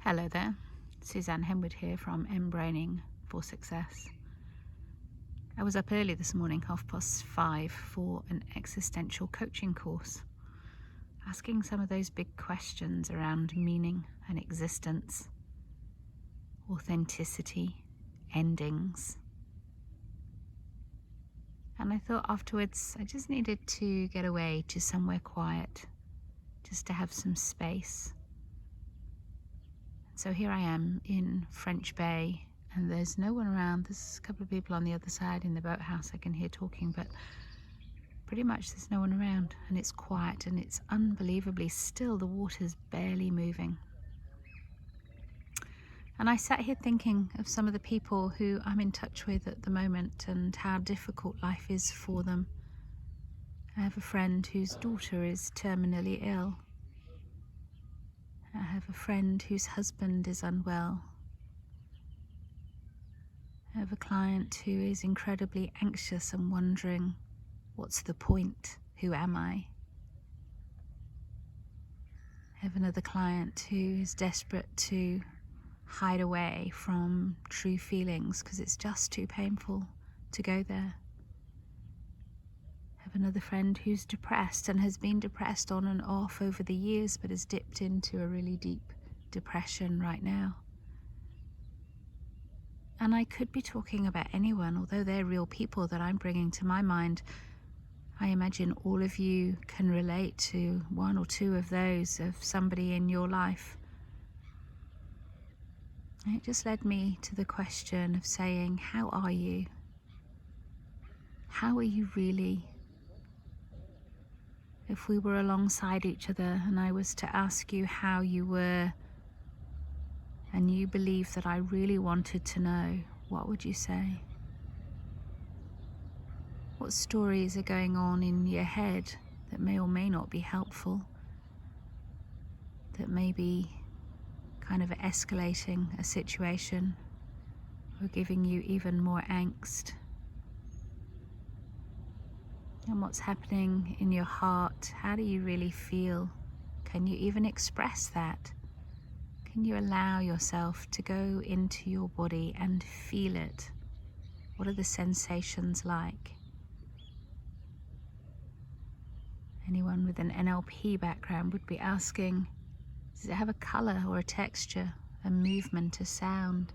Hello there, Suzanne Henwood here from mBraining for Success. I was up early this morning, 5:30, for an existential coaching course, asking some of those big questions around meaning and existence, authenticity, endings. And I thought afterwards I just needed to get away to somewhere quiet, just to have some space. So here I am in French Bay, and there's no one around. There's a couple of people on the other side in the boathouse I can hear talking, but pretty much there's no one around, and it's quiet and it's unbelievably still. The water's barely moving. And I sat here thinking of some of the people who I'm in touch with at the moment and how difficult life is for them. I have a friend whose daughter is terminally ill. I have a friend whose husband is unwell. I have a client who is incredibly anxious and wondering, what's the point? Who am I? I have another client who is desperate to hide away from true feelings because it's just too painful to go there. I have another friend who's depressed and has been depressed on and off over the years, but has dipped into a really deep depression right now. And I could be talking about anyone, although they're real people that I'm bringing to my mind. I imagine all of you can relate to one or two of those of somebody in your life. And it just led me to the question of saying, how are you? How are you really? If we were alongside each other and I was to ask you how you were, and you believed that I really wanted to know, what would you say? What stories are going on in your head that may or may not be helpful, that may be kind of escalating a situation or giving you even more angst? And what's happening in your heart? How do you really feel? Can you even express that? Can you allow yourself to go into your body and feel it? What are the sensations like? Anyone with an NLP background would be asking, does it have a color or a texture, a movement, a sound?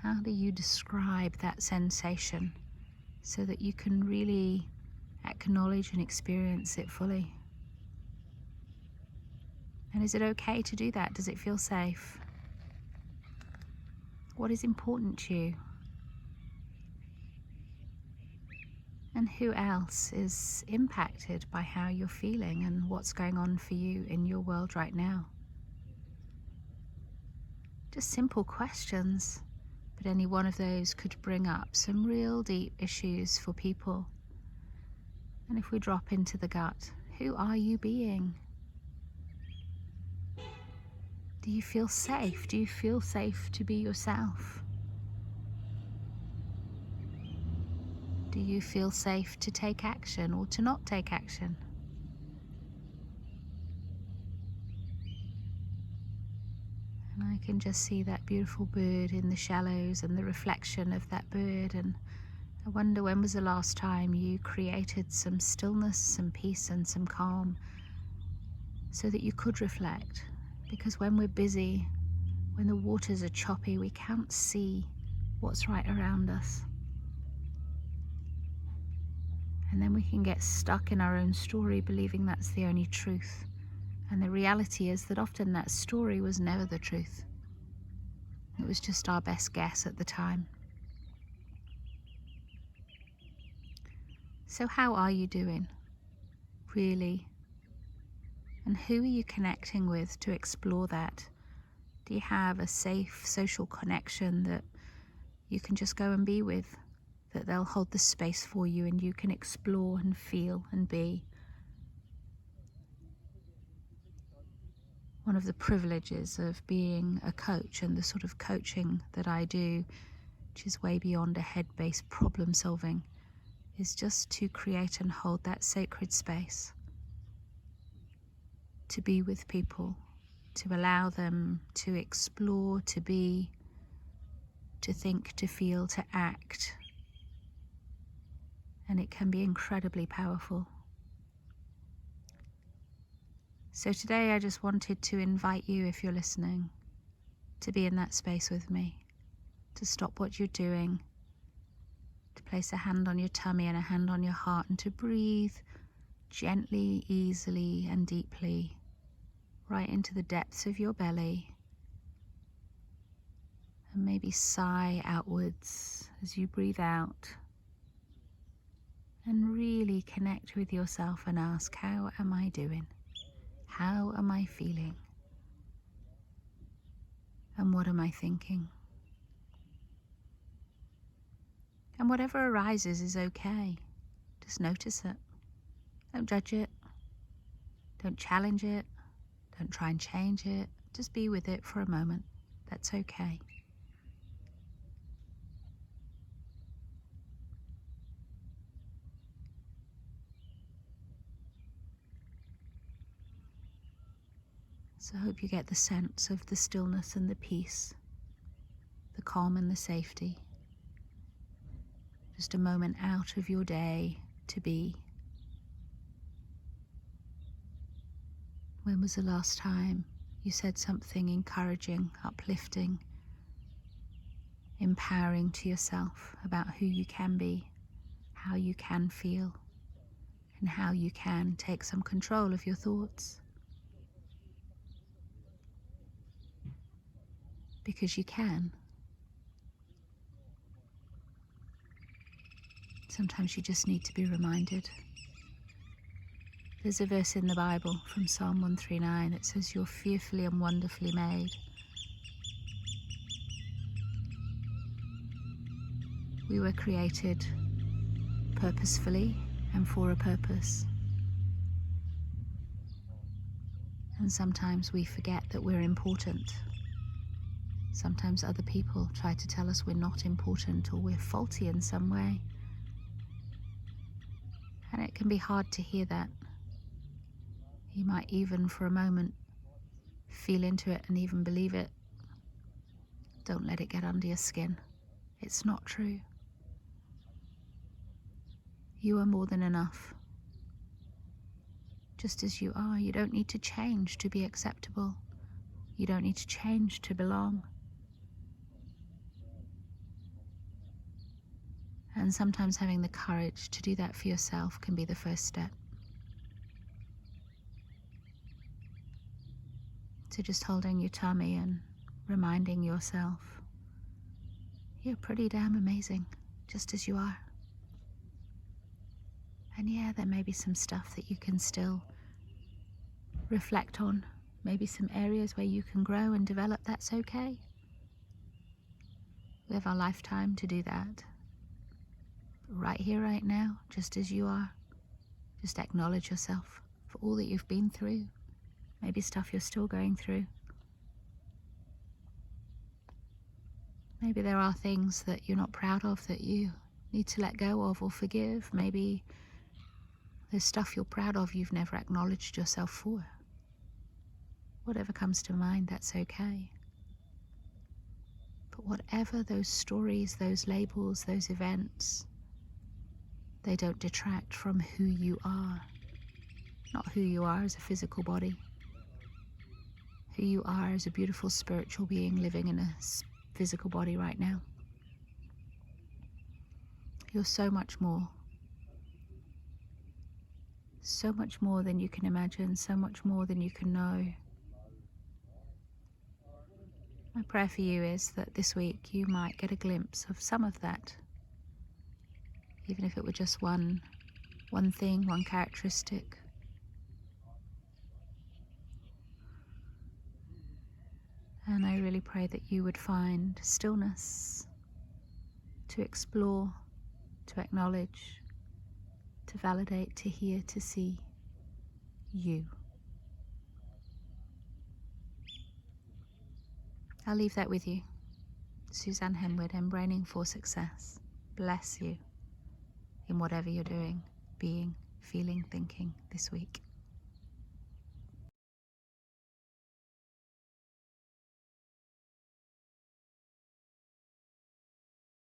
How do you describe that sensation so that you can really acknowledge and experience it fully? And is it okay to do that? Does it feel safe? What is important to you? And who else is impacted by how you're feeling and what's going on for you in your world right now? Just simple questions, but any one of those could bring up some real deep issues for people. And if we drop into the gut, who are you being? Do you feel safe? Do you feel safe to be yourself? Do you feel safe to take action or to not take action? And I can just see that beautiful bird in the shallows and the reflection of that bird, and I wonder, when was the last time you created some stillness, some peace and some calm so that you could reflect? Because when we're busy, when the waters are choppy, we can't see what's right around us. And then we can get stuck in our own story, believing that's the only truth. And the reality is that often that story was never the truth. It was just our best guess at the time. So how are you doing, really? And who are you connecting with to explore that? Do you have a safe social connection that you can just go and be with, that they'll hold the space for you and you can explore and feel and be? One of the privileges of being a coach and the sort of coaching that I do, which is way beyond a head-based problem solving, is just to create and hold that sacred space, to be with people, to allow them to explore, to be, to think, to feel, to act. And it can be incredibly powerful. So today I just wanted to invite you, if you're listening, to be in that space with me, to stop what you're doing, to place a hand on your tummy and a hand on your heart, and to breathe gently, easily, and deeply right into the depths of your belly. And maybe sigh outwards as you breathe out. And really connect with yourself and ask, how am I doing? How am I feeling? And what am I thinking? And whatever arises is okay. Just notice it. Don't judge it. Don't challenge it. Don't try and change it. Just be with it for a moment. That's okay. So I hope you get the sense of the stillness and the peace, the calm and the safety. Just a moment out of your day to be. When was the last time you said something encouraging, uplifting, empowering to yourself about who you can be, how you can feel, and how you can take some control of your thoughts? Because you can. Sometimes you just need to be reminded. There's a verse in the Bible from Psalm 139 that says, "You're fearfully and wonderfully made." We were created purposefully and for a purpose. And sometimes we forget that we're important. Sometimes other people try to tell us we're not important or we're faulty in some way. And it can be hard to hear that. You might even for a moment feel into it and even believe it. Don't let it get under your skin. It's not true. You are more than enough. Just as you are, you don't need to change to be acceptable. You don't need to change to belong. And sometimes having the courage to do that for yourself can be the first step. So just holding your tummy and reminding yourself, you're pretty damn amazing, just as you are. And yeah, there may be some stuff that you can still reflect on, maybe some areas where you can grow and develop. That's okay. We have our lifetime to do that. Right here, right now, just as you are. Just acknowledge yourself for all that you've been through, maybe stuff you're still going through. Maybe there are things that you're not proud of that you need to let go of or forgive. Maybe there's stuff you're proud of you've never acknowledged yourself for. Whatever comes to mind, that's okay. But whatever those stories, those labels, those events, they don't detract from who you are. Not who you are as a physical body. Who you are as a beautiful spiritual being living in a physical body right now. You're so much more. So much more than you can imagine, so much more than you can know. My prayer for you is that this week you might get a glimpse of some of that. Even if it were just one thing, one characteristic. And I really pray that you would find stillness to explore, to acknowledge, to validate, to hear, to see you. I'll leave that with you. Suzanne Henwood, mBraining for Success. Bless you in whatever you're doing, being, feeling, thinking this week.